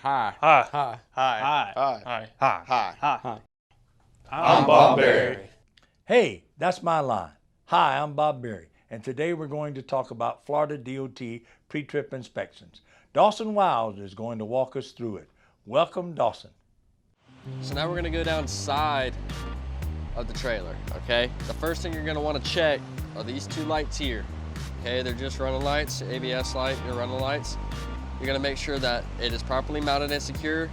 Hi. Hi. Hi. Hi. Hi. Hi. Hi. Hi. I'm Bob Berry. Hey, that's my line. Hi, I'm Bob Berry, and today we're going to talk about Florida DOT pre-trip inspections. Dawson Wiles is going to walk us through it. Welcome, Dawson. So now we're gonna go down side of the trailer, okay? The first thing you're gonna wanna check are these two lights here, okay? They're just running lights, ABS light, your running lights. You're gonna make sure that it is properly mounted and secure.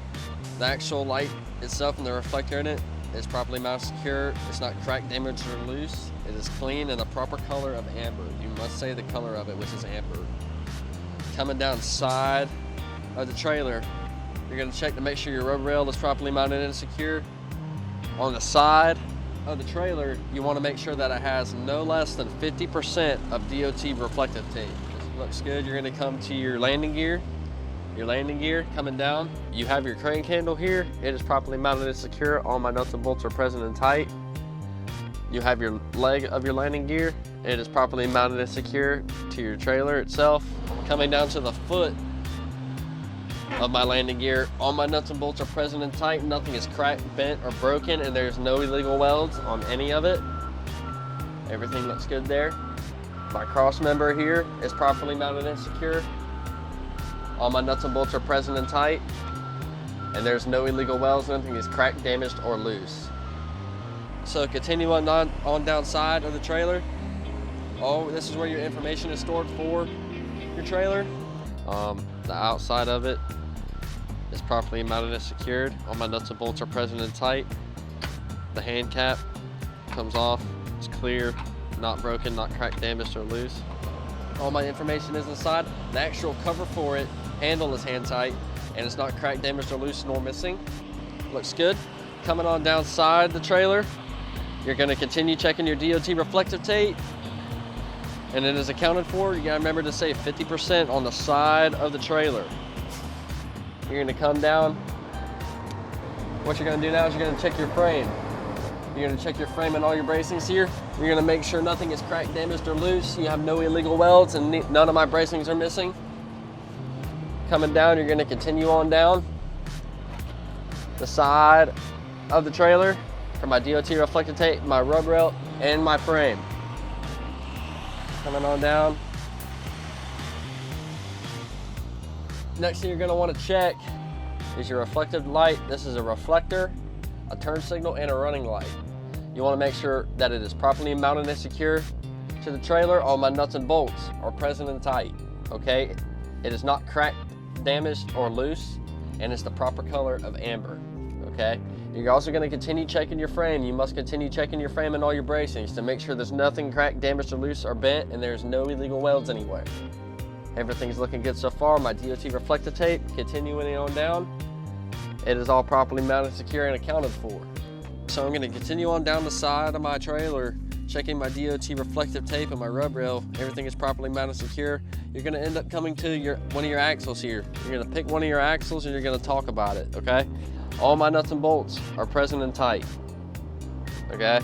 The actual light itself and the reflector in it is properly mounted and secure. It's not cracked, damaged, or loose. It is clean and the proper color of amber. You must say the color of it, which is amber. Coming down side of the trailer, you're gonna check to make sure your rubber rail is properly mounted and secure. On the side of the trailer, you wanna make sure that it has no less than 50% of DOT reflective tape. This looks good. You're gonna come to your landing gear. Your landing gear coming down. You have your crank handle here. It is properly mounted and secure. All my nuts and bolts are present and tight. You have your leg of your landing gear. It is properly mounted and secure to your trailer itself. Coming down to the foot of my landing gear, all my nuts and bolts are present and tight. Nothing is cracked, bent, or broken, and there's no illegal welds on any of it. Everything looks good there. My cross member here is properly mounted and secure. All my nuts and bolts are present and tight, and there's no illegal welds. Nothing is cracked, damaged, or loose. So continue on down side of the trailer. Oh, this is where your information is stored for your trailer. The outside of it is properly mounted and secured. All my nuts and bolts are present and tight. The hand cap comes off. It's clear, not broken, not cracked, damaged, or loose. All my information is inside. The actual cover for it, handle is hand tight, and it's not cracked, damaged, or loose, nor missing. Looks good. Coming on down side the trailer, you're gonna continue checking your DOT reflective tape, and it is accounted for. You gotta remember to say 50% on the side of the trailer. You're gonna come down. What you're gonna do now is you're gonna check your frame. You're gonna check your frame and all your bracings here. You're gonna make sure nothing is cracked, damaged, or loose. You have no illegal welds and none of my bracings are missing. Coming down, you're gonna continue on down the side of the trailer for my DOT reflective tape, my rub rail, and my frame. Coming on down. Next thing you're gonna wanna check is your reflective light. This is a reflector, a turn signal, and a running light. You wanna make sure that it is properly mounted and secure to the trailer. All my nuts and bolts are present and tight, okay? It is not cracked, damaged, or loose, and it's the proper color of amber, okay? You're also gonna continue checking your frame. You must continue checking your frame and all your bracings to make sure there's nothing cracked, damaged, or loose, or bent, and there's no illegal welds anywhere. Everything's looking good so far. My DOT reflective tape, continuing on down. It is all properly mounted, secure, and accounted for. So I'm gonna continue on down the side of my trailer, checking my DOT reflective tape and my rub rail. Everything is properly mounted, secure. You're gonna end up coming to one of your axles here. You're gonna pick one of your axles and you're gonna talk about it, okay? All my nuts and bolts are present and tight, okay?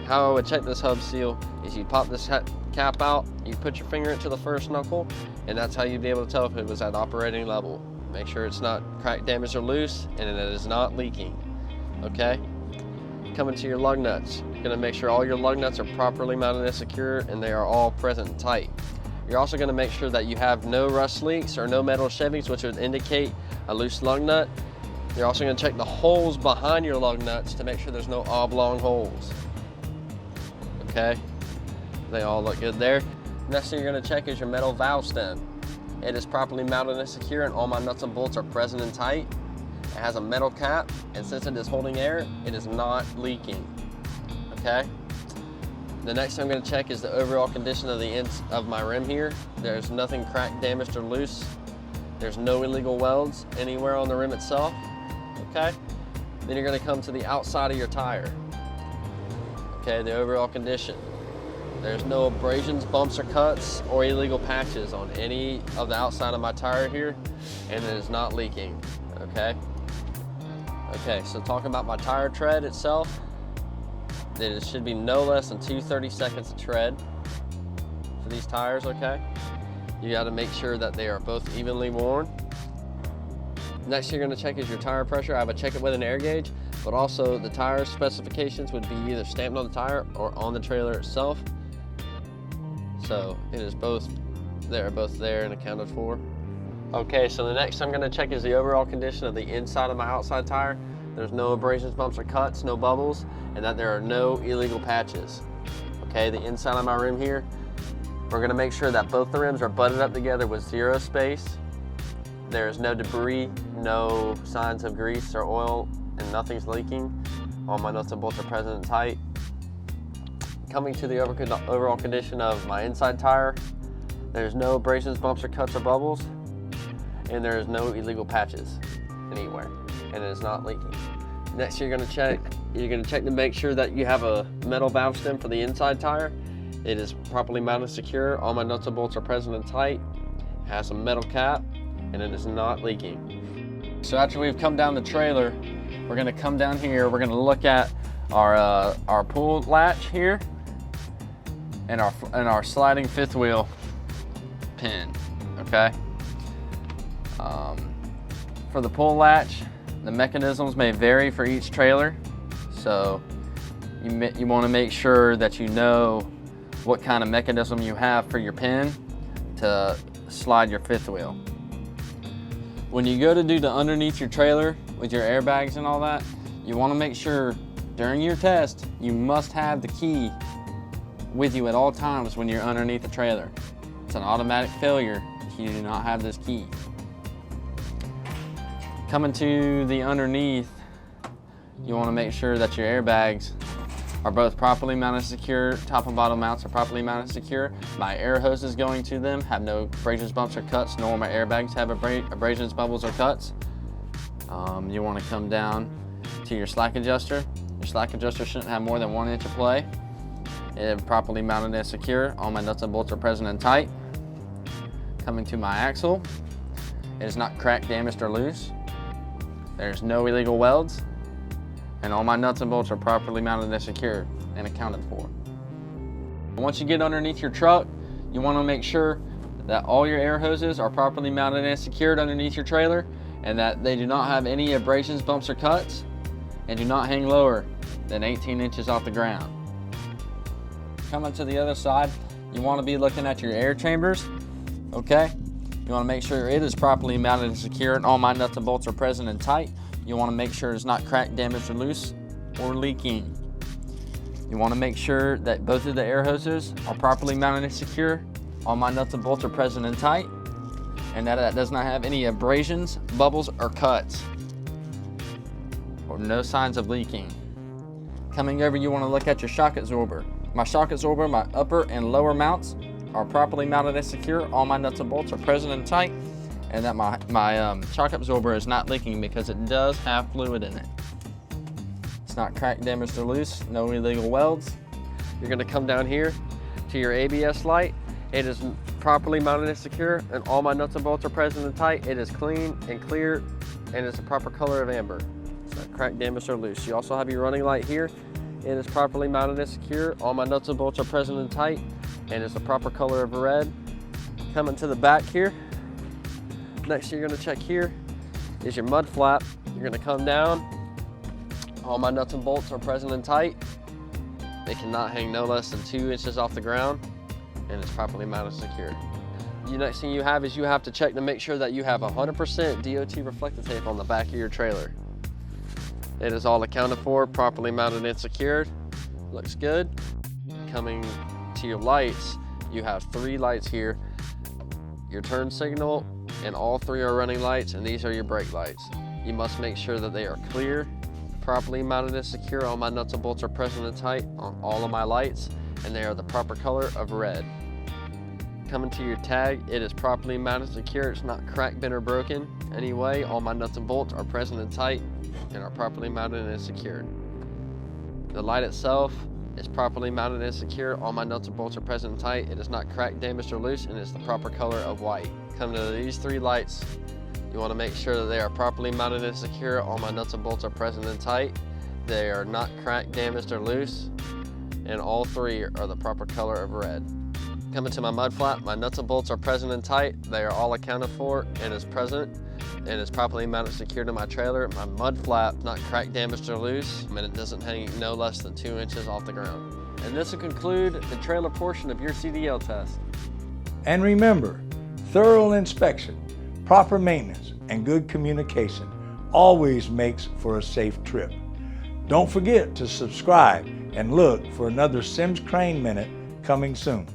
How I would check this hub seal is you pop this cap out, you put your finger into the first knuckle, and that's how you'd be able to tell if it was at operating level. Make sure it's not cracked, damaged, or loose, and it is not leaking, okay? Coming to your lug nuts. You're gonna make sure all your lug nuts are properly mounted and secure, and they are all present and tight. You're also gonna make sure that you have no rust leaks or no metal shavings, which would indicate a loose lug nut. You're also gonna check the holes behind your lug nuts to make sure there's no oblong holes, okay? They all look good there. Next thing you're gonna check is your metal valve stem. It is properly mounted and secure, and all my nuts and bolts are present and tight. It has a metal cap, and since it is holding air, it is not leaking, okay? The next thing I'm gonna check is the overall condition of the ends of my rim here. There's nothing cracked, damaged, or loose. There's no illegal welds anywhere on the rim itself, okay? Then you're gonna come to the outside of your tire, okay? The overall condition. There's no abrasions, bumps, or cuts, or illegal patches on any of the outside of my tire here, and it is not leaking, okay? Okay, so talking about my tire tread itself, it should be no less than 2 30-seconds of tread for these tires, okay? You gotta make sure that they are both evenly worn. Next you're going to check is your tire pressure. I would check it with an air gauge, but also the tire specifications would be either stamped on the tire or on the trailer itself. So it is both there and accounted for. Okay, so the next I'm going to check is the overall condition of the inside of my outside tire. There's no abrasions, bumps, or cuts, no bubbles, and that there are no illegal patches. Okay, the inside of my rim here, we're going to make sure that both the rims are butted up together with zero space. There's no debris, no signs of grease or oil, and nothing's leaking. All my nuts and bolts are present and tight. Coming to the overall condition of my inside tire, there's no abrasions, bumps, or cuts or bubbles, and there's no illegal patches anywhere, and it is not leaking. Next, you're gonna check to make sure that you have a metal valve stem for the inside tire. It is properly mounted secure. All my nuts and bolts are present and tight. It has a metal cap, and it is not leaking. So after we've come down the trailer, we're gonna come down here, we're gonna look at our pull latch here and our sliding fifth wheel pin, okay? For the pull latch, the mechanisms may vary for each trailer, so you want to make sure that you know what kind of mechanism you have for your pin to slide your fifth wheel. When you go to do the underneath your trailer with your airbags and all that, you want to make sure during your test you must have the key with you at all times when you're underneath the trailer. It's an automatic failure if you do not have this key. Coming to the underneath, you want to make sure that your airbags are both properly mounted secure, top and bottom mounts are properly mounted secure. My air hoses going to them have no abrasions, bumps, or cuts, nor my airbags have abrasions, bubbles, or cuts. You want to come down to your slack adjuster. Your slack adjuster shouldn't have more than 1 inch of play. It is properly mounted and secure. All my nuts and bolts are present and tight. Coming to my axle, it is not cracked, damaged, or loose. There's no illegal welds, and all my nuts and bolts are properly mounted and secured and accounted for. Once you get underneath your truck, you want to make sure that all your air hoses are properly mounted and secured underneath your trailer, and that they do not have any abrasions, bumps, or cuts, and do not hang lower than 18 inches off the ground. Coming to the other side, you want to be looking at your air chambers, okay? You want to make sure it is properly mounted and secured and all my nuts and bolts are present and tight. You want to make sure it's not cracked, damaged, or loose, or leaking. You want to make sure that both of the air hoses are properly mounted and secure. All my nuts and bolts are present and tight, and that it does not have any abrasions, bubbles, or cuts, or no signs of leaking. Coming over, you want to look at your shock absorber. My shock absorber, my upper and lower mounts are properly mounted and secure. All my nuts and bolts are present and tight, and that my shock absorber is not leaking because it does have fluid in it. It's not cracked, damaged, or loose, no illegal welds. You're gonna come down here to your ABS light. It is properly mounted and secure, and all my nuts and bolts are present and tight. It is clean and clear, and it's the proper color of amber. It's not cracked, damaged, or loose. You also have your running light here. It is properly mounted and secure. All my nuts and bolts are present and tight, and it's the proper color of red. Coming to the back here, next you're gonna check here is your mud flap. You're gonna come down. All my nuts and bolts are present and tight. They cannot hang no less than 2 inches off the ground, and it's properly mounted and secured. The next thing you have is you have to check to make sure that you have 100% DOT reflector tape on the back of your trailer. It is all accounted for, properly mounted and secured. Looks good. Coming to your lights, you have 3 lights here. Your turn signal, and all 3 are running lights, and these are your brake lights. You must make sure that they are clear, properly mounted and secure. All my nuts and bolts are present and tight on all of my lights, and they are the proper color of red. Coming to your tag, it is properly mounted and secure. It's not cracked, bent, or broken anyway. All my nuts and bolts are present and tight and are properly mounted and secured. The light itself is properly mounted and secure. All my nuts and bolts are present and tight. It is not cracked, damaged, or loose, and it's the proper color of white. Coming to these 3 lights, you want to make sure that they are properly mounted and secure. All my nuts and bolts are present and tight. They are not cracked, damaged, or loose, and all 3 are the proper color of red. Coming to my mud flap, my nuts and bolts are present and tight. They are all accounted for and is present. and it's properly mounted secured to my trailer, my mud flap not cracked, damaged, or loose, and it doesn't hang no less than 2 inches off the ground. And this will conclude the trailer portion of your CDL test. And remember, thorough inspection, proper maintenance, and good communication always makes for a safe trip. Don't forget to subscribe and look for another Sims Crane Minute coming soon.